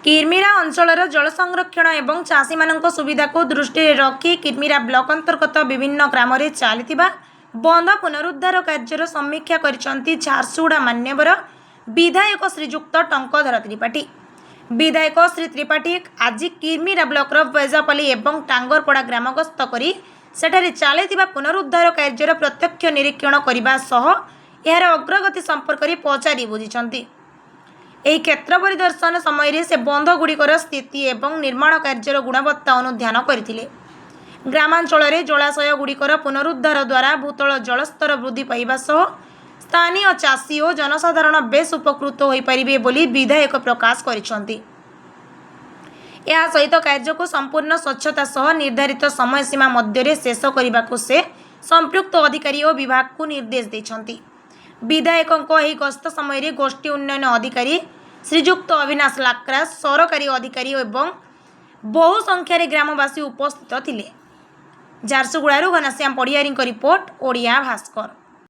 किरमिरा अंचलर जल संरक्षण एवं चाषी मानक सुविधा को दृष्टि रखी किरमिरा ब्लॉक अंतर्गत विभिन्न ग्राम रे चलता बंध पुनरुद्धार कार्यर समीक्षा करिसेंती झारसुगुड़ा मान्यवर विधायक श्रीजुक्त टंकधर त्रिपाठी। विधायक श्री त्रिपाठी आज किरमिरा ब्लॉकर बैजापल्ली एवं टांगरपड़ा ग्राम गस्त करी सेठारे चलता पुनरुद्धार कार्यर प्रत्यक्ष निरीक्षण करने सह यार अग्रगति संपर्क में पचारि बुझिछंती। ଏହି କ୍ଷେତ୍ର ପରିଦର୍ଶନ ସମୟରେ ସେ ବନ୍ଧଗୁଡ଼ିକର ସ୍ଥିତି ଏବଂ ନିର୍ମାଣ କାର୍ଯ୍ୟର ଗୁଣବତ୍ତା ଅନୁଧ୍ୟାନ କରିଥିଲେ। ଗ୍ରାମାଞ୍ଚଳରେ ଜଳାଶୟଗୁଡ଼ିକର ପୁନରୁଦ୍ଧାର ଦ୍ୱାରା ଭୂତଳ ଜଳସ୍ତର ବୃଦ୍ଧି ପାଇବା ସହ ସ୍ଥାନୀୟ ଚାଷୀ ଓ ଜନସାଧାରଣ ବେଶ ଉପକୃତ ହୋଇପାରିବେ ବୋଲି ବିଧାୟକ ପ୍ରକାଶ କରିଛନ୍ତି। ଏହା ସହିତ କାର୍ଯ୍ୟକୁ ସମ୍ପୂର୍ଣ୍ଣ ସ୍ୱଚ୍ଛତା ସହ ନିର୍ଦ୍ଧାରିତ ସମୟସୀମା ମଧ୍ୟରେ ଶେଷ କରିବାକୁ ସେ ସମ୍ପୃକ୍ତ ଅଧିକାରୀ ଓ ବିଭାଗକୁ ନିର୍ଦ୍ଦେଶ ଦେଇଛନ୍ତି। विधायकों ଏହି गस्त समय गोष्ठी उन्नयन अधिकारी श्रीजुक्त अविनाश लाक्रा सरकारी अधिकारी एवं बहु संख्यार ग्रामवासी उपस्थित थिले। झारसुगुड़ा घनश्याम पड़ियारी रिपोर्ट ओडिया भास्कर।